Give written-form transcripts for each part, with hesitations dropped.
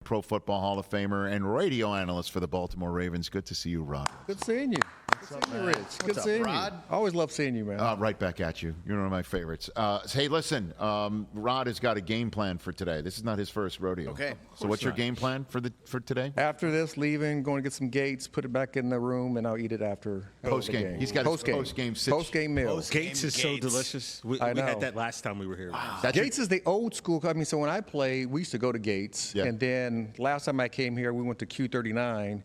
Pro Football Hall of Famer and radio analyst for the Baltimore Ravens. Good to see you, Rod. Good seeing you. Good seeing you, Rich. Good seeing you. I always love seeing you, man. Right back at you. You're one of my favorites. Hey, listen, Rod has got a game plan for today. This is not his first rodeo. Okay. So what's your game plan for today? After this, leaving, going to get some Gates, put it back in the room, and I'll eat it after Post game. He's got his post game meal. Gates is so delicious. We had that last time we were here. Wow. Gates is the old school. I mean, so when I played, we used to go to Gates, and then last time I came here, we went to Q39,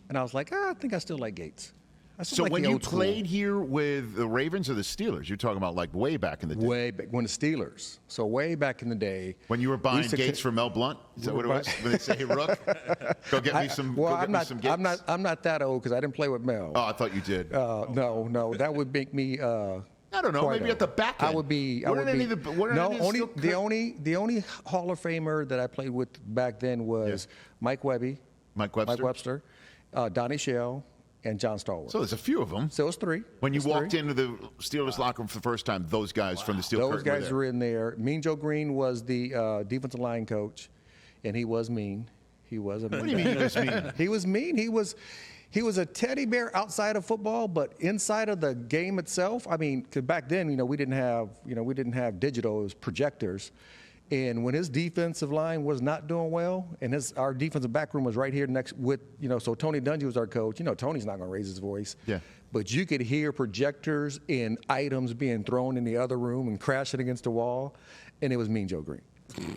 and I was like, I think I still like Gates. So when you played here with the Ravens or the Steelers, you're talking about like way back in the day? Way back, when the Steelers. So way back in the day. When you were buying Gates for Mel Blunt? Is that what it was? When they say, hey, Rook, go get me some Gates? I'm not that old because I didn't play with Mel. Oh, I thought you did. No. That would make me... I don't know. Maybe at the back end. I would be. The only Hall of Famer that I played with back then was Mike Webster, Donnie Shell, and John Stallworth. So there's a few of them. So it's three. When you walked into the Steelers locker room for the first time, those guys from the Steel Those guys were in there. Mean Joe Green was the defensive line coach, and he was mean. He was a mean. What do you mean he was mean? He was mean. He was a teddy bear outside of football, but inside of the game itself, I mean, because back then, we didn't have digital, it was projectors. And when his defensive line was not doing well, and our defensive back room was right here next with, so Tony Dungy was our coach. Tony's not going to raise his voice. Yeah. But you could hear projectors and items being thrown in the other room and crashing against the wall, and it was Mean Joe Green.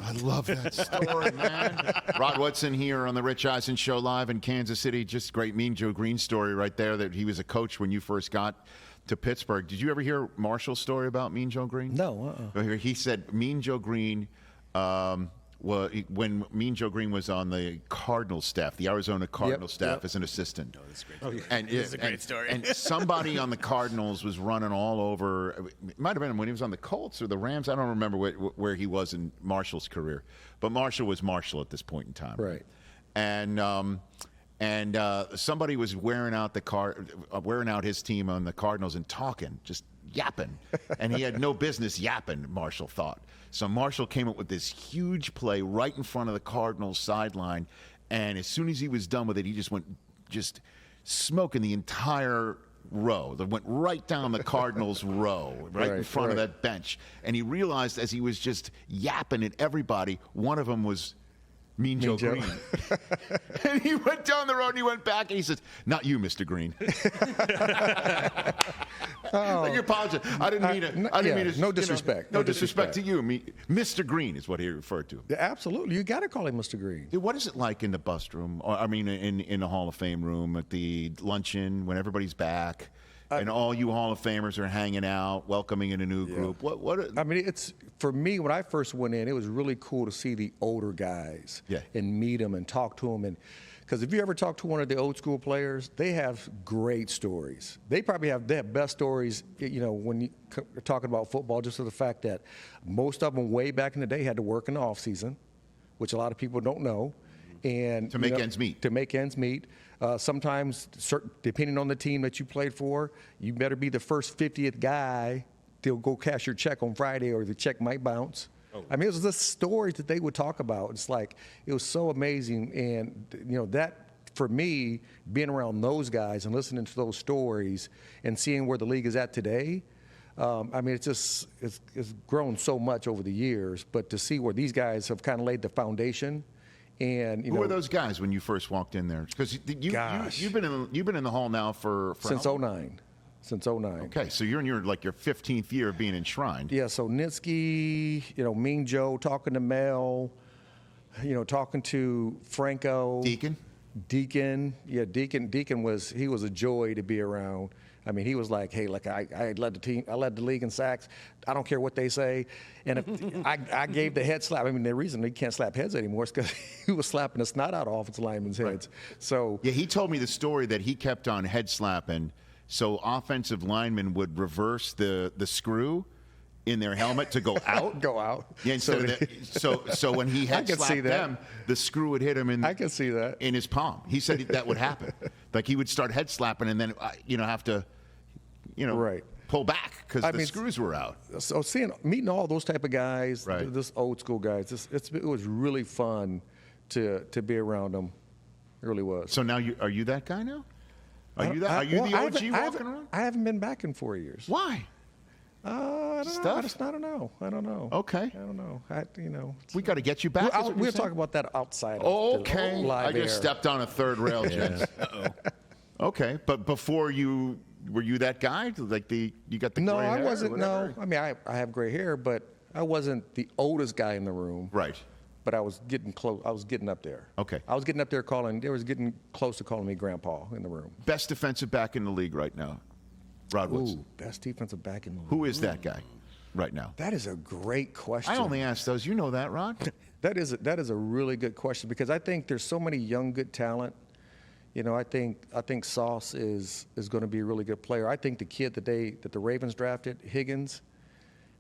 I love that story, man. Rod Woodson here on the Rich Eisen Show live in Kansas City. Just great Mean Joe Green story right there, that he was a coach when you first got to Pittsburgh. Did you ever hear Marshall's story about Mean Joe Green? No. He said Mean Joe Green, when Mean Joe Green was on the Cardinals staff, the Arizona Cardinals staff as an assistant. Oh, that's great. It's a great story. And somebody on the Cardinals was running all over. It might have been when he was on the Colts or the Rams. I don't remember where he was in Marshall's career. But Marshall was Marshall at this point in time. Right. And somebody was wearing out his team on the Cardinals and talking, just yapping. And he had no business yapping, Marshall thought. So Marshall came up with this huge play right in front of the Cardinals sideline. And as soon as he was done with it, he just went smoking the entire row. That went right down the Cardinals row, right in front of that bench. And he realized as he was just yapping at everybody, one of them was Mean Joe Green. And he went down the road and he went back and he says, "Not you, Mr. Green." Like you apologize. I didn't mean it. No disrespect. No disrespect to you. Mr. Green is what he referred to. Yeah, absolutely. You got to call him Mr. Green. Dude, what is it like in the bust room? Or, in the Hall of Fame room at the luncheon when everybody's back? And all you Hall of Famers are hanging out, welcoming in a new group. It's for me, when I first went in, it was really cool to see the older guys and meet them and talk to them. And because if you ever talk to one of the old school players, they have great stories. They have best stories, when you're talking about football, just for the fact that most of them way back in the day had to work in the off season, which a lot of people don't know. And to make ends meet. To make ends meet. Sometimes, depending on the team that you played for, you better be the first 50th guy to go cash your check on Friday, or the check might bounce. Oh. I mean, it was the stories that they would talk about. It's like, it was so amazing. And, that, for me, being around those guys and listening to those stories and seeing where the league is at today, it's grown so much over the years. But to see where these guys have kind of laid the foundation. And who were those guys when you first walked in there? Because you've been in the hall now for since '09. Since '09. Okay, so you're in your 15th year of being enshrined. Yeah. So Nitsky, Mean Joe, talking to Mel, talking to Franco. Deacon. Yeah, Deacon was a joy to be around. I mean, he was like, hey, I led the team, I led the league in sacks. I don't care what they say. And if I gave the head slap. I mean, the reason he can't slap heads anymore is because he was slapping the snot out of offensive linemen's heads. So yeah, he told me the story that he kept on head slapping, so offensive linemen would reverse the screw in their helmet to go out. Yeah, so when he head slapped them, the screw would hit him in his palm. He said that would happen. Like he would start head slapping and then have to pull back because the screws were out. So meeting all those type of guys, this old school guys, it was really fun to be around him. It really was. So now are you that guy now? Are you the OG walking around? I haven't been back in 4 years. Why? I don't know. I don't know. Okay. I don't know. We got to get you back. We'll talk about that outside. Okay. I just stepped on a third rail, Jess. Okay, but before were you that guy? Like you got the no, gray hair? I wasn't. No, I mean I have gray hair, but I wasn't the oldest guy in the room. Right. But I was getting close. I was getting up there. Okay. I was getting up there They was getting close to calling me Grandpa in the room. Best defensive back in the league right now, Rod Woodson. Ooh, best defensive back in the league. Who is that guy right now? That is a great question. I only ask those. You know that, Rod? That is a really good question because I think there's so many young, good talent. I think Sauce is going to be a really good player. I think the kid that the Ravens drafted, Higgins,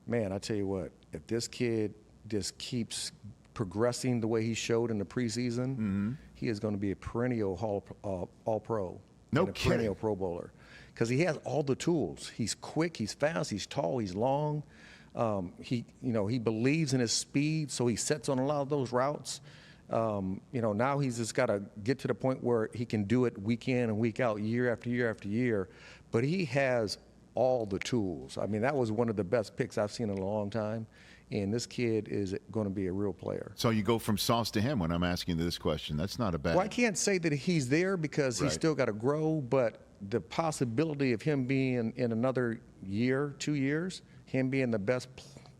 man, I tell you what, if this kid just keeps progressing the way he showed in the preseason, he is going to be a perennial All-Pro. No and a kidding. Perennial Pro Bowler. Because he has all the tools. He's quick, he's fast, he's tall, he's long. He believes in his speed, so he sets on a lot of those routes. Now he's just got to get to the point where he can do it week in and week out, year after year after year. But he has all the tools. I mean, that was one of the best picks I've seen in a long time. And this kid is going to be a real player. So you go from Sauce to him when I'm asking you this question. That's not a bad. Well, I can't say that he's there because he's still got to grow, but the possibility of him being in another year, 2 years, him being the best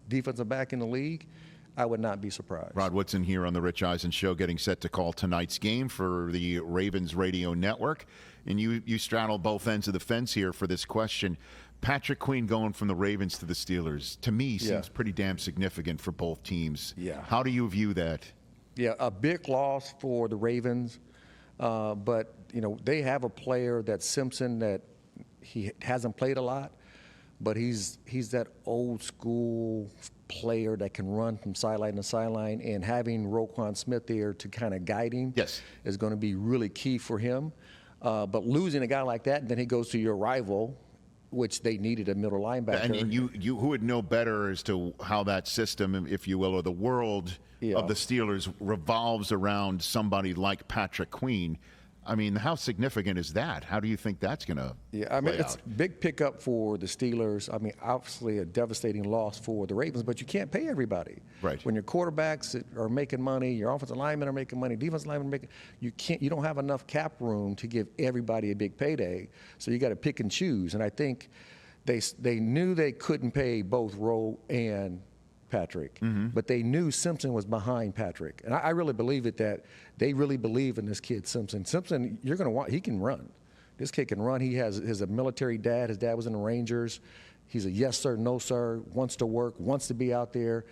defensive back in the league, I would not be surprised. Rod Woodson here on the Rich Eisen Show, getting set to call tonight's game for the Ravens Radio Network. And you straddle both ends of the fence here for this question. Patrick Queen going from the Ravens to the Steelers, to me, seems pretty damn significant for both teams. Yeah. How do you view that? Yeah, a big loss for the Ravens. But, they have a player that's Simpson that he hasn't played a lot, but he's that old school player that can run from sideline to sideline, and having Roquan Smith there to kind of guide him is going to be really key for him. But losing a guy like that, and then he goes to your rival, which they needed a middle linebacker. And you who would know better as to how that system, if you will, or the world of the Steelers revolves around somebody like Patrick Queen. I mean, how significant is that? How do you think that's going to it's a big pickup for the Steelers. I mean, obviously a devastating loss for the Ravens, but you can't pay everybody. Right. When your quarterbacks are making money, your offensive linemen are making money, defensive linemen are making, you don't have enough cap room to give everybody a big payday, so you got to pick and choose. And I think they knew they couldn't pay both Rowe and Patrick, but they knew Simpson was behind Patrick. And I really believe that they really believe in this kid, Simpson. Simpson, you're going to want, he can run. This kid can run. He has a military dad. His dad was in the Rangers. He's a yes, sir, no, sir, wants to work, wants to be out there.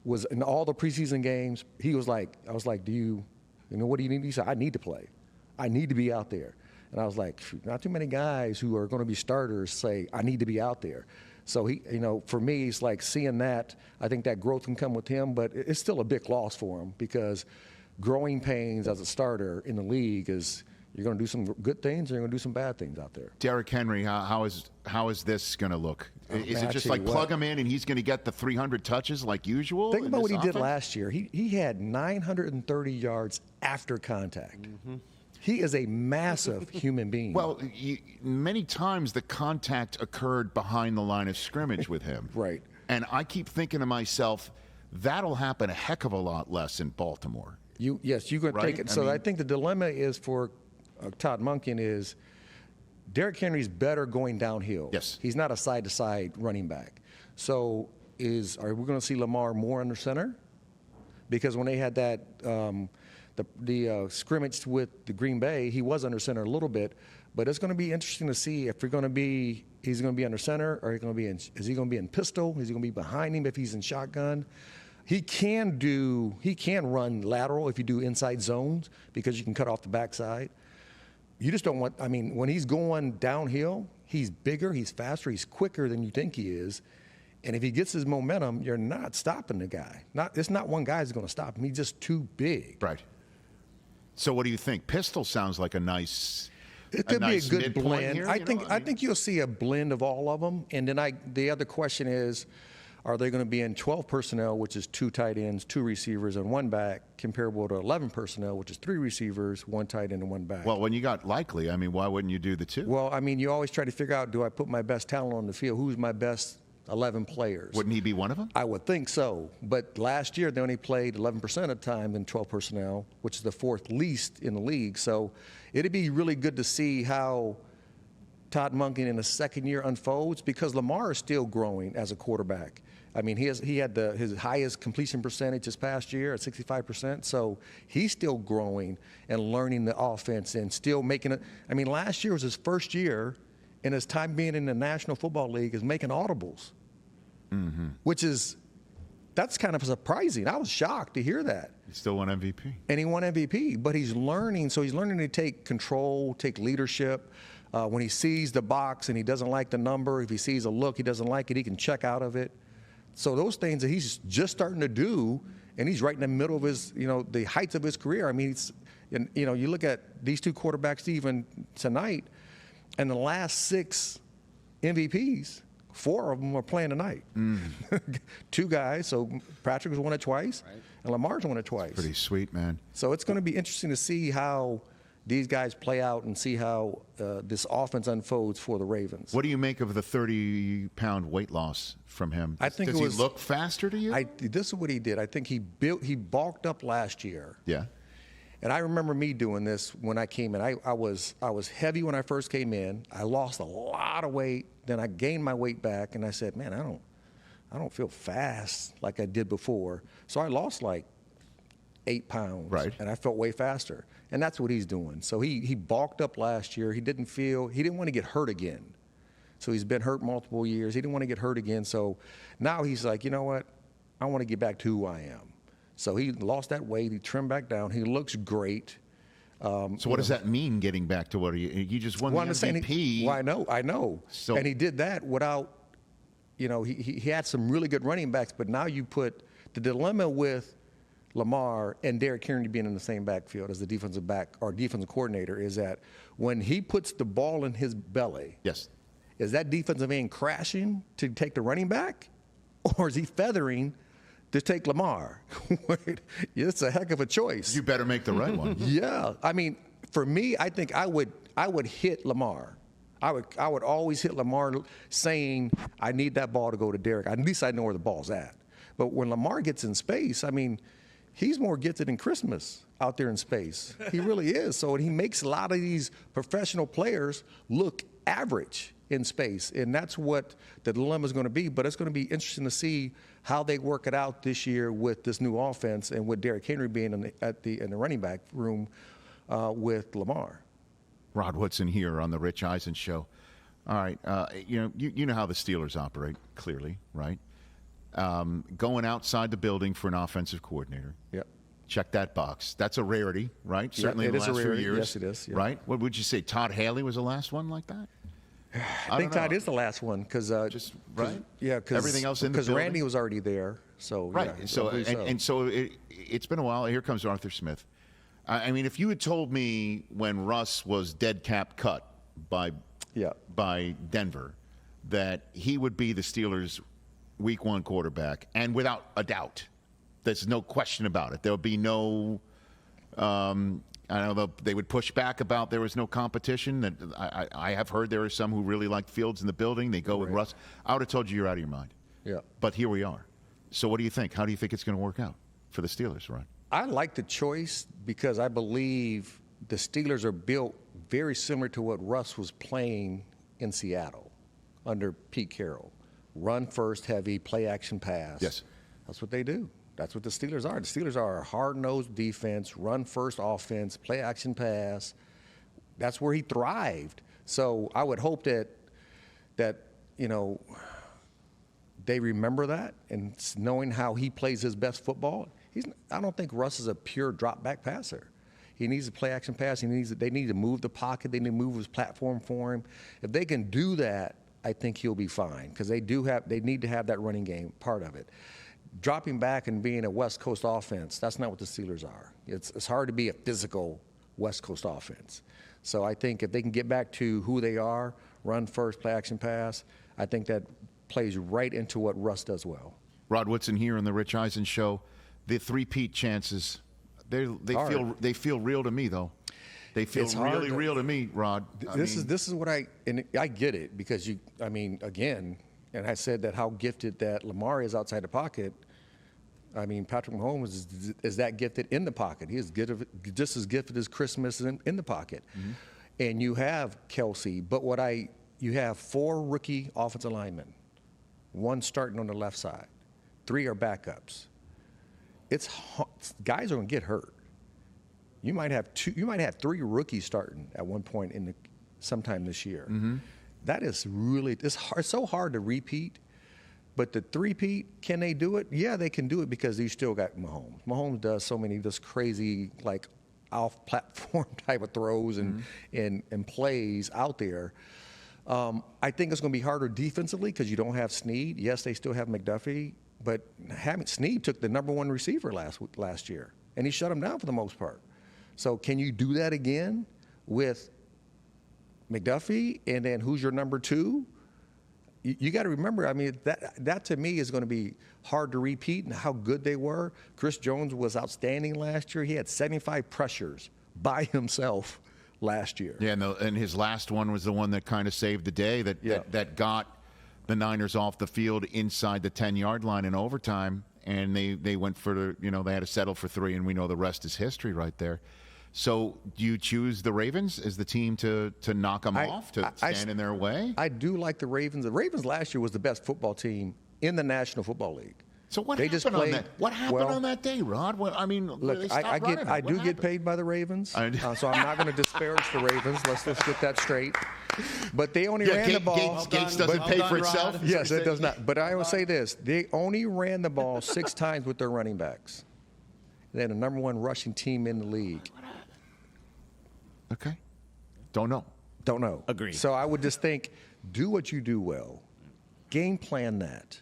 Was in all the preseason games, he was like, I was like, what do you need? He said, I need to play. I need to be out there. And I was like, not too many guys who are going to be starters say, I need to be out there. So he, for me, it's like seeing that. I think that growth can come with him, but it's still a big loss for him because growing pains as a starter in the league is you're going to do some good things or you're going to do some bad things out there. Derrick Henry, how is this going to look? Is it just like plug him in and he's going to get the 300 touches like usual? Think about what he did last year. He had 930 yards after contact. He is a massive human being. Well, many times the contact occurred behind the line of scrimmage with him. Right. And I keep thinking to myself, that'll happen a heck of a lot less in Baltimore. Yes, you could take it. So I think the dilemma is for Todd Monken is Derrick Henry's better going downhill. Yes. He's not a side-to-side running back. So are we going to see Lamar more under center? Because when they had that the scrimmage with the Green Bay, he was under center a little bit, but it's going to be interesting to see if he's going to be under center, or is he going to be in pistol? Is he going to be behind him if he's in shotgun? He can run lateral if you do inside zones because you can cut off the backside. You just don't want, when he's going downhill, he's bigger, he's faster, he's quicker than you think he is. And if he gets his momentum, you're not stopping the guy. It's not one guy who's going to stop him. He's just too big. Right. So what do you think? Pistol sounds like a nice. It could be a good blend. Here, I think you'll see a blend of all of them. And then the other question is, are they going to be in 12 personnel, which is 2 tight ends, 2 receivers, and 1 back, comparable to 11 personnel, which is 3 receivers, 1 tight end, and 1 back? Well, when you got Likely, I mean, why wouldn't you do the 2? Well, I mean, you always try to figure out, do I put my best talent on the field? Who's my best 11 players? Wouldn't he be one of them? I would think so. But last year, they only played 11% of the time in 12 personnel, which is the 4th least in the league. So it'd be really good to see how Todd Monken in the second year unfolds, because Lamar is still growing as a quarterback. I mean, he had his highest completion percentage this past year at 65%. So he's still growing and learning the offense and still making it. I mean, last year was his first year in his time being in the National Football League is making audibles, which is, that's kind of surprising. I was shocked to hear that. He still won MVP. And he won MVP, but he's learning. So he's learning to take control, take leadership. When he sees the box and he doesn't like the number, if he sees a look he doesn't like it, he can check out of it. So those things that he's just starting to do, and he's right in the middle of his, the heights of his career. I mean, you look at these 2 quarterbacks even tonight, and the last 6 MVPs, 4 of them are playing tonight. 2 guys, so Patrick was won it twice, and Lamar's won it twice. Pretty sweet, man. So it's going to be interesting to see how these guys play out and see how this offense unfolds for the Ravens. What do you make of the 30-pound weight loss from him? I think Does he look faster to you? This is what he did. I think he bulked up last year. Yeah. And I remember me doing this when I came in. I was heavy when I first came in. I lost a lot of weight. Then I gained my weight back, and I said, man, I don't feel fast like I did before. So I lost like 8 pounds. Right. And I felt way faster. And that's what he's doing. So he bulked up last year. He didn't want to get hurt again. So he's been hurt multiple years. He didn't want to get hurt again. So now he's like, you know what? I want to get back to who I am. So he lost that weight. He trimmed back down. He looks great. So what does that mean, getting back to what he just won the MVP? Well, I know. So, and he did that without, he had some really good running backs, but now you put the dilemma with Lamar and Derrick Henry being in the same backfield as the defensive back or defensive coordinator is that when he puts the ball in his belly, yes, is that defensive end crashing to take the running back, or is he feathering to take Lamar? It's a heck of a choice. You better make the right one. Yeah, I mean, for me, I think I would hit Lamar. I would always hit Lamar, saying I need that ball to go to Derrick. At least I know where the ball's at. But when Lamar gets in space, I mean, he's more gifted than Christmas out there in space. He really is. So he makes a lot of these professional players look average in space, and that's what the dilemma is going to be. But it's going to be interesting to see how they work it out this year with this new offense and with Derrick Henry being in the running back room with Lamar. Rod Woodson here on the Rich Eisen Show. All right, you know how the Steelers operate, clearly, right? Going outside the building for an offensive coordinator. Yep. Check that box. That's a rarity, right? Certainly in the last few years. Yes, it is. Yeah. Right? What would you say? Todd Haley was the last one like that? I think Todd is the last one because just right. Yeah, because everything else in the building. Because Randy was already there. So right. Yeah, so it's been a while. Here comes Arthur Smith. I mean, if you had told me when Russ was dead cap cut by Denver that he would be the Steelers' Week 1 quarterback, and without a doubt, there's no question about it. There would be no. I know they would push back about there was no competition. That I have heard there are some who really like Fields in the building. They go with Russ. I would have told you you're out of your mind. Yeah. But here we are. So what do you think? How do you think it's going to work out for the Steelers, Ron? I like the choice because I believe the Steelers are built very similar to what Russ was playing in Seattle under Pete Carroll. Run first, heavy, play action pass. Yes. That's what they do. That's what the Steelers are. The Steelers are a hard-nosed defense, run-first offense, play-action pass. That's where he thrived. So I would hope that they remember that and knowing how he plays his best football. I don't think Russ is a pure drop-back passer. He needs a play-action pass. They need to move the pocket. They need to move his platform for him. If they can do that, I think he'll be fine because they need to have that running game part of it. Dropping back and being a West Coast offense, that's not what the Steelers are. It's hard to be a physical West Coast offense. So I think if they can get back to who they are, run first, play action pass, I think that plays right into what Russ does well. Rod Woodson here on the Rich Eisen Show. The three-peat chances, they feel real to me, though. They feel really real to me, Rod. This is what I get it, because again, and I said that how gifted that Lamar is outside the pocket. I mean, Patrick Mahomes is that gifted in the pocket. He is just as gifted as Christmas in the pocket. Mm-hmm. And you have Kelsey, but you have 4 rookie offensive linemen, 1 starting on the left side, 3 are backups. Guys are going to get hurt. You might have 3 rookies starting at one point sometime this year. Mm-hmm. That is really, it's so hard to repeat. But the three-peat, can they do it? Yeah, they can do it, because you still got Mahomes. Mahomes does so many just crazy, like, off-platform type of throws and plays out there. I think it's going to be harder defensively because you don't have Snead. Yes, they still have McDuffie, but Snead took the #1 receiver last year, and he shut him down for the most part. So can you do that again with McDuffie, and then who's your number 2? You got to remember, I mean, that to me is going to be hard to repeat, and how good they were. Chris Jones was outstanding last year. He had 75 pressures by himself last year. Yeah, and his last one was the one that kind of saved the day, that got the Niners off the field inside the 10-yard line in overtime, and they went for they had to settle for 3, and we know the rest is history right there. So do you choose the Ravens as the team to knock them off, to stand in their way? I do like the Ravens. The Ravens last year was the best football team in the National Football League. So what happened on that? What happened on that day, Rod? I mean, look, I do get paid by the Ravens, so I'm not going to disparage the Ravens. Let's get that straight. But they only ran the ball. Gates doesn't pay for itself. Yes, it does not. But I will say this: they only ran the ball 6 times with their running backs. They're the #1 rushing team in the league. Okay. Don't know. Agree. So I would just think, do what you do well. Game plan that.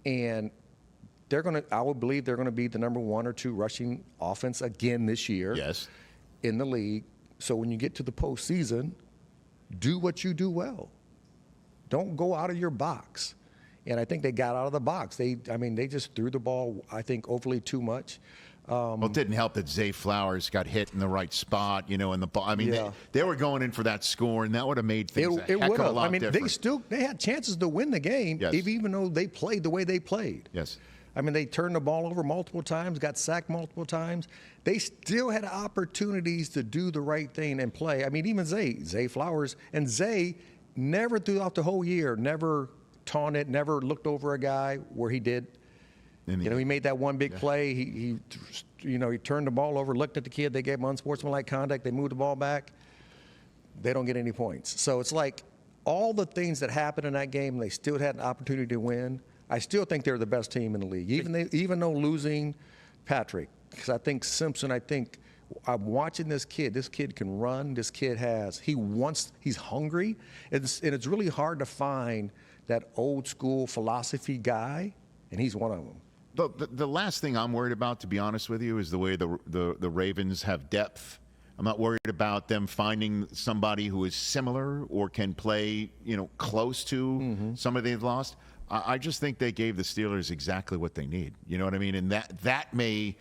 And I would believe they're going to be the #1 or 2 rushing offense again this year. Yes. In the league. So when you get to the postseason, do what you do well. Don't go out of your box. And I think they got out of the box. They just threw the ball, I think, overly too much. Well, it didn't help that Zay Flowers got hit in the right spot, in the ball. I mean, they were going in for that score, and that would have made things a heck of a lot different. They had chances to win the game, even though they played the way they played. Yes. I mean, they turned the ball over multiple times, got sacked multiple times. They still had opportunities to do the right thing and play. I mean, even Zay Flowers, and Zay never throughout the whole year, never taunted, never looked over a guy where he did. He made that one big play. He turned the ball over, looked at the kid. They gave him unsportsmanlike conduct. They moved the ball back. They don't get any points. So it's like all the things that happened in that game, they still had an opportunity to win. I still think they're the best team in the league, even though losing Patrick. Because I think Simpson, I'm watching this kid. This kid can run. This kid he's hungry. And it's really hard to find that old school philosophy guy, and he's one of them. The last thing I'm worried about, to be honest with you, is the way the Ravens have depth. I'm not worried about them finding somebody who is similar or can play, close to somebody they've lost. I just think they gave the Steelers exactly what they need. You know what I mean? And that may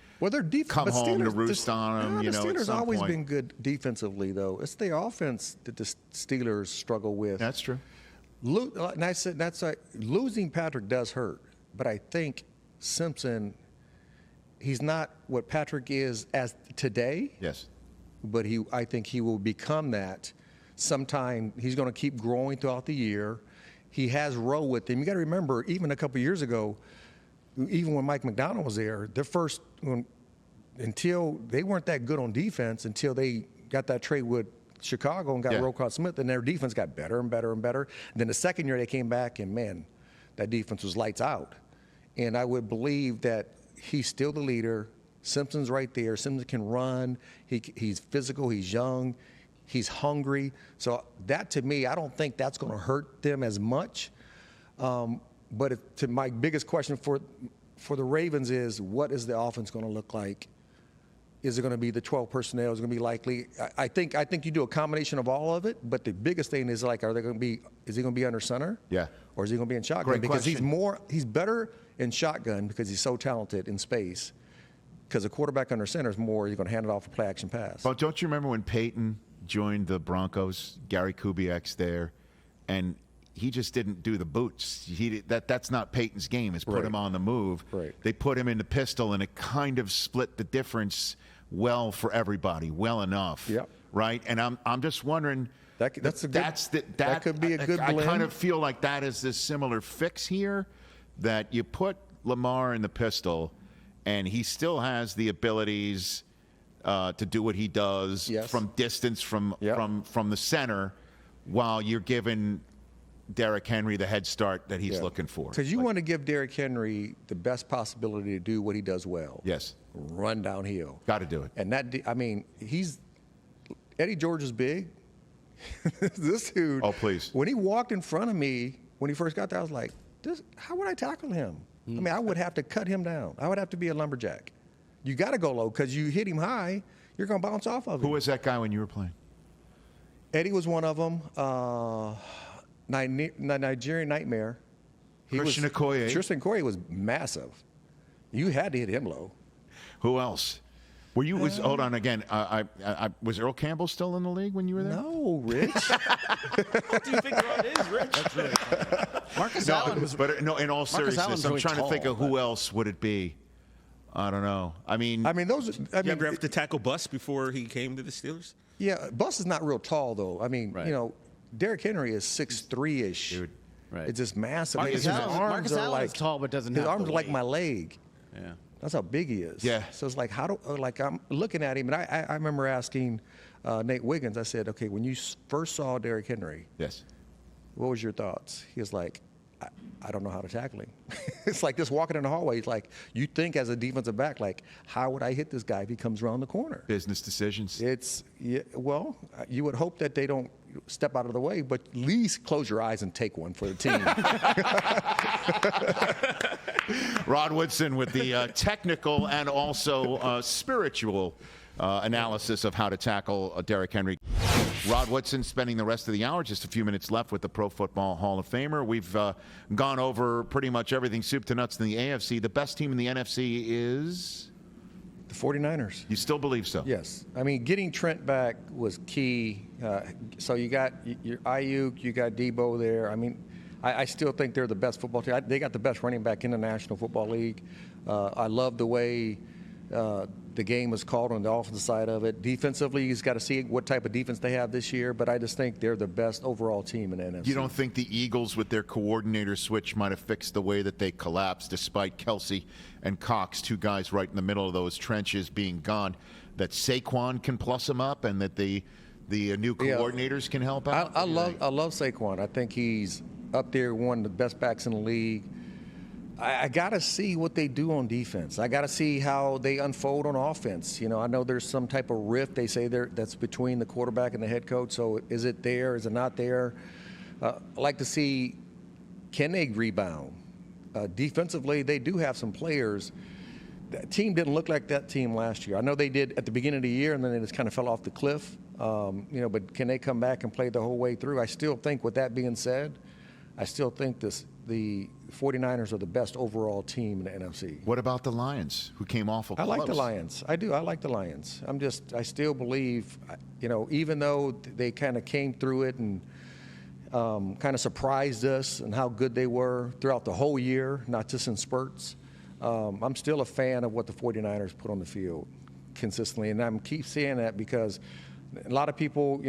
come home to roost on them. The Steelers have always been good defensively, though. It's the offense that the Steelers struggle with. That's true. And I said losing Patrick does hurt, but I think Simpson, he's not what Patrick is as today. Yes. But I think he will become that sometime. He's going to keep growing throughout the year. He has Rowe with him. You got to remember, even a couple of years ago, even when Mike McDonald was there, until they weren't that good on defense until they got that trade with Chicago and got Roquan Smith, and their defense got better and better and better. And then the second year they came back, and man, that defense was lights out. And I would believe that he's still the leader. Simpson's right there. Simpson can run. He's physical. He's young. He's hungry. So that, to me, I don't think that's going to hurt them as much. But my biggest question for the Ravens is, what is the offense going to look like Is it going to be the 12 personnel? Is it going to be likely? I think you do a combination of all of it, but the biggest thing is like, is he going to be under center? Yeah. Or is he going to be in shotgun? Great because question. he's better in shotgun because he's so talented in space. Because a quarterback under center is more, you're going to hand it off a play action pass. Well, don't you remember when Peyton joined the Broncos, Gary Kubiak's there, and he just didn't do the boots. That's not Peyton's game, is put him on the move. Right. They put him in the pistol, and it kind of split the difference well for everybody, well enough. Yep. Right? And I'm just wondering, that could be a good blend. I kind of feel like that is this similar fix here, that you put Lamar in the pistol, and he still has the abilities to do what he does from distance, from the center, while you're giving Derrick Henry the head start that he's looking for. Because you want to give Derrick Henry the best possibility to do what he does well. Yes. Run downhill. Got to do it. And Eddie George is big. This dude. Oh, please. When he walked in front of me, when he first got there, I was like, how would I tackle him? I mean, I would have to cut him down. I would have to be a lumberjack. You got to go low because you hit him high, you're going to bounce off of him. Who was that guy when you were playing? Eddie was one of them. Nigerian Nightmare. Christian Okoye. Christian Okoye was massive. You had to hit him low. Who else? Were you? Hold on again. Was Earl Campbell still in the league when you were there? No, Rich. What do you think it is, Rich? That's really funny. Marcus Allen was. But no, in all seriousness, I'm really trying to think of tall, who else would it be. I don't know. You ever have to tackle Bus before he came to the Steelers? Yeah, Bus is not real tall though. I mean, Derrick Henry is 6'3"-ish. Dude. Right. It's just massive. Marcus Arms are Allen like is tall, but doesn't his have arms the are like weight. my leg. Yeah. That's how big he is. Yeah. So it's like, I'm looking at him, and I remember asking Nate Wiggins, I said, okay, when you first saw Derrick Henry, Yes. what was your thoughts? He was like, I don't know how to tackle him. It's like just walking in the hallway. It's like, you think as a defensive back, like, how would I hit this guy if he comes around the corner? Business decisions. Well, you would hope that they don't step out of the way, but at least close your eyes and take one for the team. Rod Woodson with the technical and also spiritual analysis of how to tackle Derrick Henry. Rod Woodson spending the rest of the hour, just a few minutes left with the Pro Football Hall of Famer. We've gone over pretty much everything soup to nuts in the AFC. The best team in the NFC is? The 49ers. You still believe so? Yes. I mean, getting Trent back was key. So you got your Ayuk, you got Debo there. I mean, I still think they're the best football team. They got the best running back in the National Football League. I love the way the game was called on the offensive side of it. Defensively, you've got to see what type of defense they have this year, but I just think they're the best overall team in the NFC. You don't think the Eagles with their coordinator switch might have fixed the way that they collapsed despite Kelsey and Cox, two guys right in the middle of those trenches being gone, that Saquon can plus them up and that the new coordinators can help out? I love Saquon. I think he's up there, one of the best backs in the league. I got to see what they do on defense. I got to see how they unfold on offense. I know there's some type of rift, they say that's between the quarterback and the head coach. So is it there? Is it not there? I'd like to see, can they rebound? Defensively, they do have some players. That team didn't look like that team last year. I know they did at the beginning of the year, and then they just kind of fell off the cliff. But can they come back and play the whole way through? I still think, with that being said, I still think the 49ers are the best overall team in the NFC. What about the Lions, who came awful close? I like the Lions. I do. I like the Lions. I still believe, even though they kind of came through it and kind of surprised us and how good they were throughout the whole year, not just in spurts, I'm still a fan of what the 49ers put on the field consistently. And I'm keep saying that because a lot of people,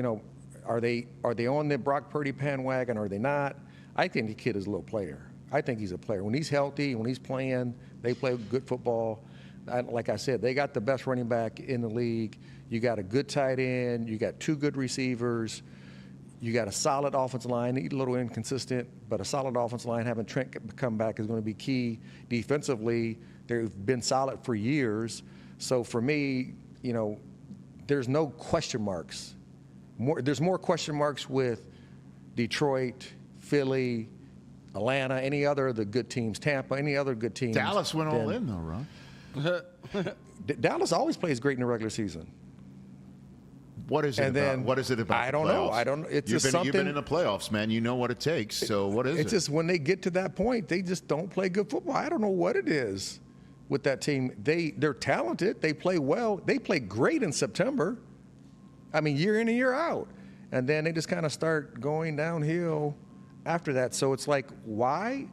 are they on the Brock Purdy bandwagon or are they not? I think the kid is a little player. I think he's a player. When he's healthy, when he's playing, they play good football. Like I said, they got the best running back in the league. You got a good tight end. You got two good receivers. You got a solid offensive line. A little inconsistent, but a solid offensive line. Having Trent come back is going to be key. Defensively, they've been solid for years. So for me, there's no question marks. There's more question marks with Detroit, Philly, Atlanta, any other of the good teams, Tampa, any other good teams. Dallas went all in, though, Ron. Dallas always plays great in the regular season. What is it And about? then, What is it about? I don't the know. playoffs? I don't. It's just something. You've been in the playoffs, man. You know what it takes. So what is it? It's just when they get to that point, they just don't play good football. I don't know what it is with that team. They're talented. They play well. They play great in September. I mean, year in and year out. And then they just kind of start going downhill after that. So it's like, why?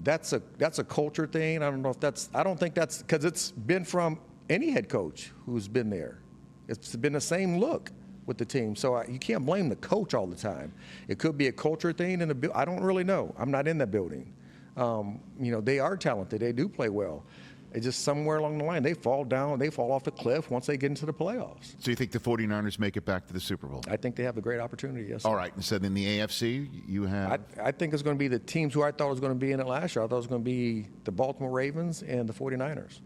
That's a culture thing. I don't think that's because it's been from any head coach who's been there. It's been the same look with the team. So you can't blame the coach all the time. It could be a culture thing in the building. I don't really know. I'm not in that building. They are talented. They do play well. It's just somewhere along the line, they fall off the cliff once they get into the playoffs. So you think the 49ers make it back to the Super Bowl? I think they have a great opportunity, yes. All right. And so then the AFC, you have? I think it's going to be the teams who I thought was going to be in it last year. I thought it was going to be the Baltimore Ravens and the 49ers.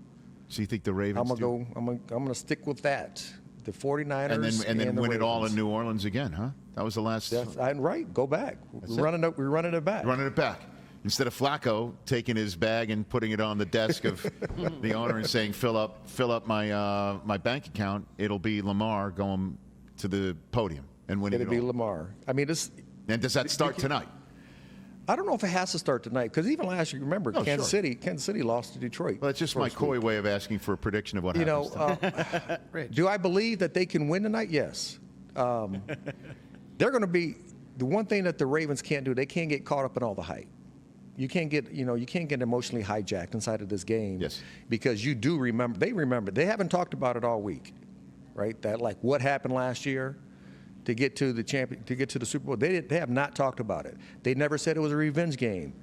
So you think the Ravens I'm going to stick with that. The 49ers and then the win Ravens. it all in New Orleans again, huh? That was the last. Right. Go back. We're running it back. Running it back. Instead of Flacco taking his bag and putting it on the desk of the owner and saying, fill up my bank account, it'll be Lamar going to the podium and winning It'll it be all. Lamar. I mean, And does that start tonight? I don't know if it has to start tonight because even last year, remember, Kansas City lost to Detroit. Well, it's just my coy way of asking for a prediction of what happens tonight. Do I believe that they can win tonight? Yes. They're going to be the one thing that the Ravens can't do. They can't get caught up in all the hype. You can't get emotionally hijacked inside of this game. Yes. Because you do remember. They remember. They haven't talked about it all week, right? That like what happened last year. To get to the Super Bowl, they have not talked about it. They never said it was a revenge game.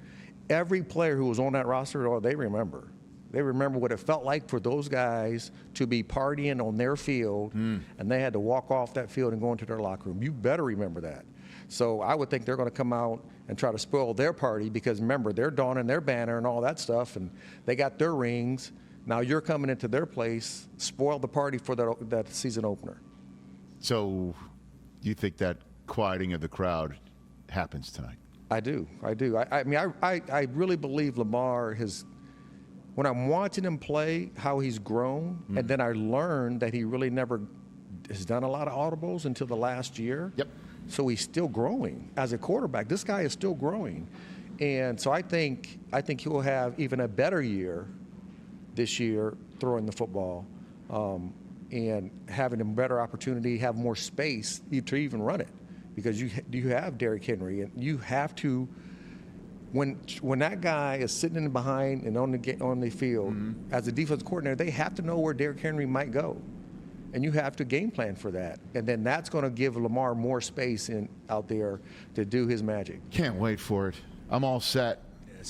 Every player who was on that roster, they remember. They remember what it felt like for those guys to be partying on their field, and they had to walk off that field and go into their locker room. You better remember that. So I would think they're going to come out and try to spoil their party because remember they're donning their banner and all that stuff, and they got their rings. Now you're coming into their place, spoil the party for that season opener. So. You think that quieting of the crowd happens tonight? I do. I mean, I really believe Lamar has, when I'm watching him play, how he's grown, and then I learned that he really never has done a lot of audibles until the last year. Yep. So he's still growing as a quarterback. This guy is still growing. And so I think he'll have even a better year this year throwing the football. And having a better opportunity, have more space to even run it, because you have Derrick Henry, and you have to. When that guy is sitting in behind and on the field as a defensive coordinator, they have to know where Derrick Henry might go, and you have to game plan for that, and then that's going to give Lamar more space out there to do his magic. Can't wait for it. I'm all set.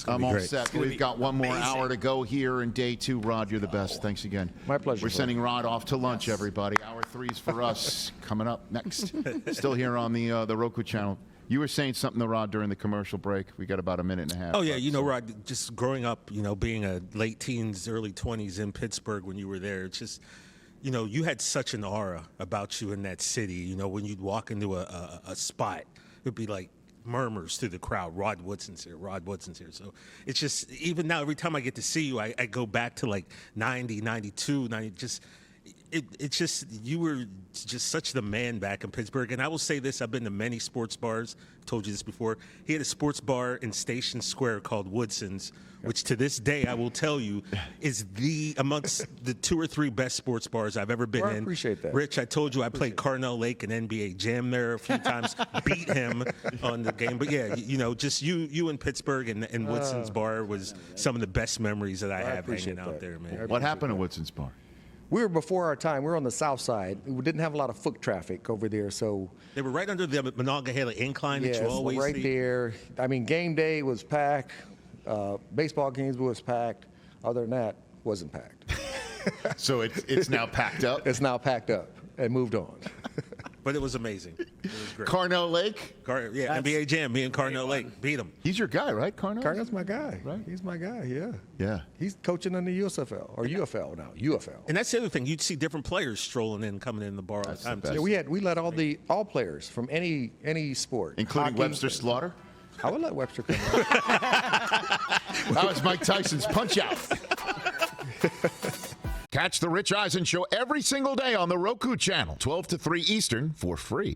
I'm all set. We've got one more hour to go here in day 2. Rod, you're the best. Thanks again. My pleasure. We're sending Rod off to lunch, everybody. Hour 3's for us. Coming up next. Still here on the Roku channel. You were saying something to Rod during the commercial break. We got about a minute and a half. Oh, yeah. Rod, just growing up, being a late teens, early 20s in Pittsburgh when you were there, it's just, you had such an aura about you in that city. When you'd walk into a spot, it would be like, murmurs through the crowd. Rod Woodson's here. So it's just, even now, every time I get to see you, I go back to like 90, 92, 90, it's just, you were just such the man back in Pittsburgh. And I will say this, I've been to many sports bars. I told you this before. He had a sports bar in Station Square called Woodson's, which to this day, I will tell you, is amongst the 2 or 3 best sports bars I've ever been in. I appreciate that. Rich, I told you I played Carnell Lake and NBA Jam there a few times, beat him on the game. But yeah, just you in Pittsburgh and Woodson's bar was some of the best memories that I have hanging out there, man. What happened at Woodson's bar? We were before our time. We were on the south side. We didn't have a lot of foot traffic over there, so they were right under the Monongahela incline that you always right see. There. I mean, game day was packed. Baseball games was packed. Other than that, wasn't packed. So it's now packed up? It's now packed up and moved on. But it was amazing. It was great. Carnell Lake? NBA Jam, me and Carnell Lake beat him. He's your guy, right, Carnell? Carnell's my guy. Right. He's my guy, yeah. Yeah. He's coaching in the USFL, or UFL now, UFL. And that's the other thing. You'd see different players strolling in, coming in the bar all the time. Best. Yeah, we let all players from any sport. Including hockey, Webster Slaughter? I would let Webster come in. That was Mike Tyson's Punch-Out. Catch the Rich Eisen Show every single day on the Roku channel, 12 to 3 Eastern, for free.